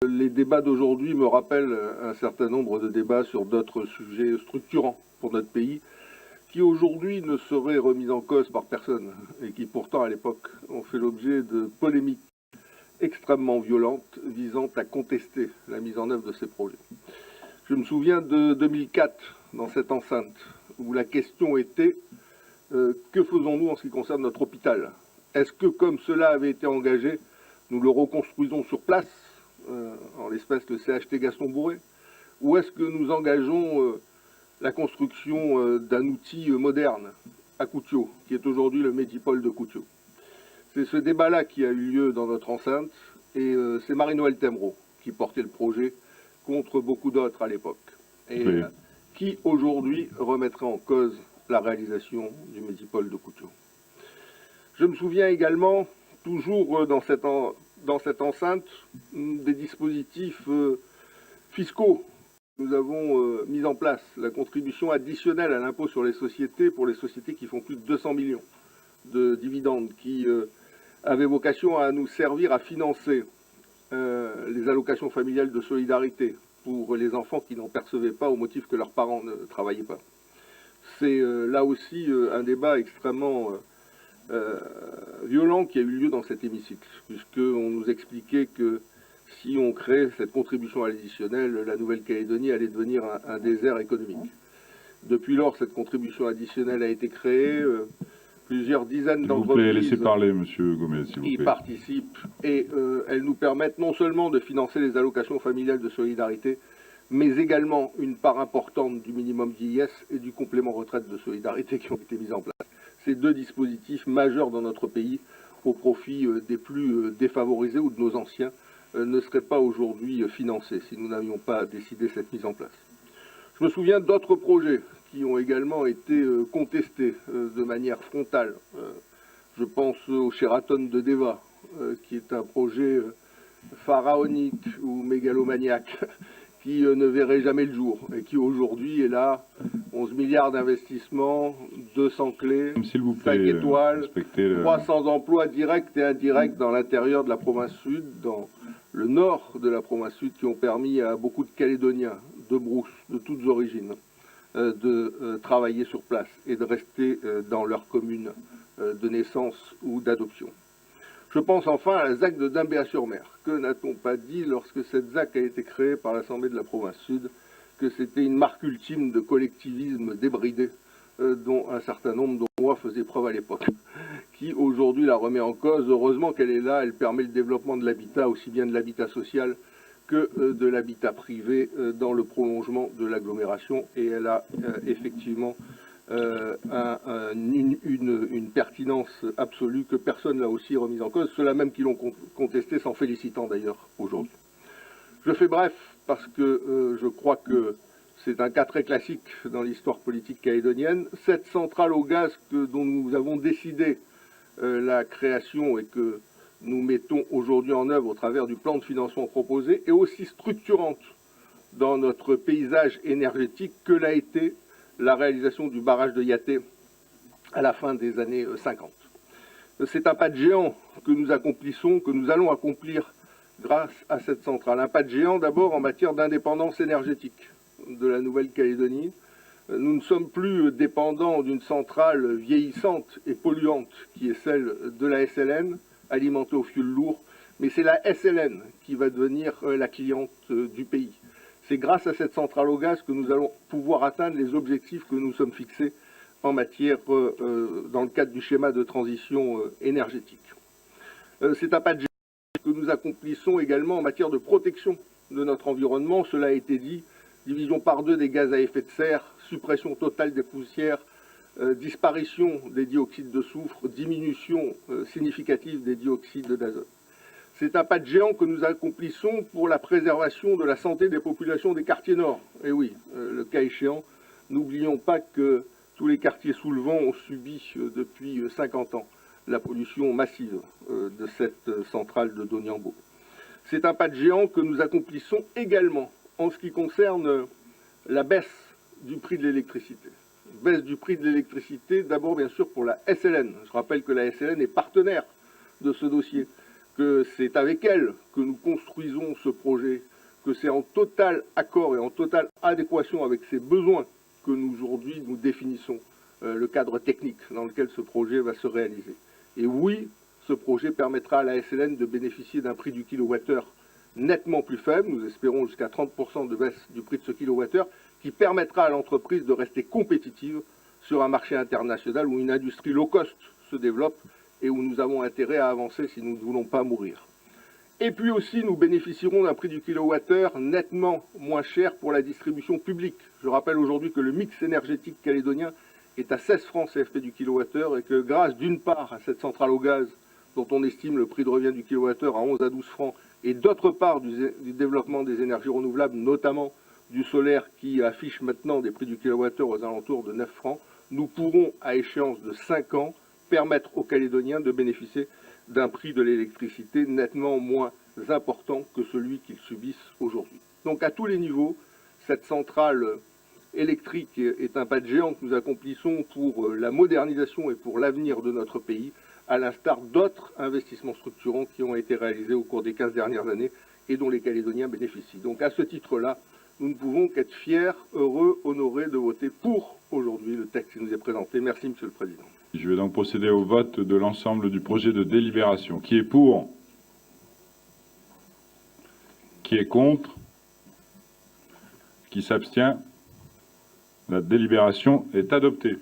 Les débats d'aujourd'hui me rappellent un certain nombre de débats sur d'autres sujets structurants pour notre pays, qui aujourd'hui ne seraient remis en cause par personne, et qui pourtant à l'époque ont fait l'objet de polémiques extrêmement violentes visant à contester la mise en œuvre de ces projets. Je me souviens de 2004, dans cette enceinte, où la question était que faisons-nous en ce qui concerne notre hôpital? Est-ce que, comme cela avait été engagé, nous le reconstruisons sur place, en l'espèce le CHT Gaston Bourré, ou est-ce que nous engageons la construction d'un outil moderne à Koutiaux, qui est aujourd'hui le Medipôle de Koutiaux? C'est ce débat-là qui a eu lieu dans notre enceinte, et c'est Marie-Noëlle Temmereau qui portait le projet contre beaucoup d'autres à l'époque, et qui aujourd'hui remettrait en cause la réalisation du Medipôle de Koutiaux. Je me souviens également, toujours dans cette enceinte, des dispositifs fiscaux que nous avons mis en place. La contribution additionnelle à l'impôt sur les sociétés pour les sociétés qui font plus de 200 millions de dividendes, qui avait vocation à nous servir à financer les allocations familiales de solidarité pour les enfants qui n'en percevaient pas au motif que leurs parents ne travaillaient pas. C'est là aussi un débat extrêmement violent qui a eu lieu dans cet hémicycle, puisqu'on nous expliquait que si on créait cette contribution additionnelle, la Nouvelle-Calédonie allait devenir un désert économique. Depuis lors, cette contribution additionnelle a été créée, plusieurs dizaines d'entreprises laissez parler, Monsieur Gomez, s'il vous plaît. y participent, et elles nous permettent non seulement de financer les allocations familiales de solidarité, mais également une part importante du minimum vieillesse et du complément retraite de solidarité qui ont été mis en place. Ces deux dispositifs majeurs dans notre pays, au profit des plus défavorisés ou de nos anciens, ne seraient pas aujourd'hui financés si nous n'avions pas décidé cette mise en place. Je me souviens d'autres projets qui ont également été contestés de manière frontale. Je pense au Sheraton de Deva, qui est un projet pharaonique ou mégalomaniaque, qui ne verrait jamais le jour, et qui aujourd'hui est là, 11 milliards d'investissements, 200 clés, 5 étoiles, 300 emplois directs et indirects dans l'intérieur de la province sud, dans le nord de la province sud, qui ont permis à beaucoup de Calédoniens, de brousse, de toutes origines, de travailler sur place et de rester dans leur commune de naissance ou d'adoption. Je pense enfin à la ZAC de Dimbéa-sur-Mer. Que n'a-t-on pas dit lorsque cette ZAC a été créée par l'Assemblée de la province sud, que c'était une marque ultime de collectivisme débridé dont un certain nombre de rois faisaient preuve à l'époque, qui aujourd'hui la remet en cause. Heureusement qu'elle est là, elle permet le développement de l'habitat, aussi bien de l'habitat social que de l'habitat privé dans le prolongement de l'agglomération, et elle a effectivement une pertinence absolue que personne n'a aussi remise en cause, ceux-là même qui l'ont contesté s'en félicitant d'ailleurs aujourd'hui. Je fais bref parce que je crois que c'est un cas très classique dans l'histoire politique calédonienne. Cette centrale au gaz dont nous avons décidé la création et que nous mettons aujourd'hui en œuvre au travers du plan de financement proposé est aussi structurante dans notre paysage énergétique que l'a été la réalisation du barrage de Yaté à la fin des années 50. C'est un pas de géant que nous accomplissons, que nous allons accomplir grâce à cette centrale. Un pas de géant d'abord en matière d'indépendance énergétique de la Nouvelle-Calédonie. Nous ne sommes plus dépendants d'une centrale vieillissante et polluante qui est celle de la SLN, alimentée au fioul lourd, mais c'est la SLN qui va devenir la cliente du pays. C'est grâce à cette centrale au gaz que nous allons pouvoir atteindre les objectifs que nous sommes fixés en matière, dans le cadre du schéma de transition énergétique. C'est un pas de géant que nous accomplissons également en matière de protection de notre environnement. Cela a été dit, division par 2 des gaz à effet de serre, suppression totale des poussières, disparition des dioxydes de soufre, diminution significative des dioxydes d'azote. C'est un pas de géant que nous accomplissons pour la préservation de la santé des populations des quartiers nord. Et oui, le cas échéant, n'oublions pas que tous les quartiers sous le vent ont subi depuis 50 ans la pollution massive de cette centrale de Doniambo. C'est un pas de géant que nous accomplissons également en ce qui concerne la baisse du prix de l'électricité. Baisse du prix de l'électricité, d'abord bien sûr pour la SLN. Je rappelle que la SLN est partenaire de ce dossier, que c'est avec elle que nous construisons ce projet, que c'est en total accord et en totale adéquation avec ses besoins que nous, aujourd'hui, nous définissons le cadre technique dans lequel ce projet va se réaliser. Et oui, ce projet permettra à la SLN de bénéficier d'un prix du kilowattheure nettement plus faible, nous espérons jusqu'à 30% de baisse du prix de ce kilowattheure, qui permettra à l'entreprise de rester compétitive sur un marché international où une industrie low cost se développe et où nous avons intérêt à avancer si nous ne voulons pas mourir. Et puis aussi, nous bénéficierons d'un prix du kilowattheure nettement moins cher pour la distribution publique. Je rappelle aujourd'hui que le mix énergétique calédonien est à 16 francs CFP du kilowattheure et que grâce d'une part à cette centrale au gaz dont on estime le prix de revient du kilowattheure à 11 à 12 francs et d'autre part du développement des énergies renouvelables, notamment du solaire qui affiche maintenant des prix du kilowattheure aux alentours de 9 francs, nous pourrons, à échéance de 5 ans, permettre aux Calédoniens de bénéficier d'un prix de l'électricité nettement moins important que celui qu'ils subissent aujourd'hui. Donc à tous les niveaux, cette centrale électrique est un pas de géant que nous accomplissons pour la modernisation et pour l'avenir de notre pays, à l'instar d'autres investissements structurants qui ont été réalisés au cours des 15 dernières années et dont les Calédoniens bénéficient. Donc à ce titre-là, nous ne pouvons qu'être fiers, heureux, honorés de voter pour aujourd'hui le texte qui nous est présenté. Merci, Monsieur le Président. Je vais donc procéder au vote de l'ensemble du projet de délibération. Qui est pour? Qui est contre? Qui s'abstient? La délibération est adoptée.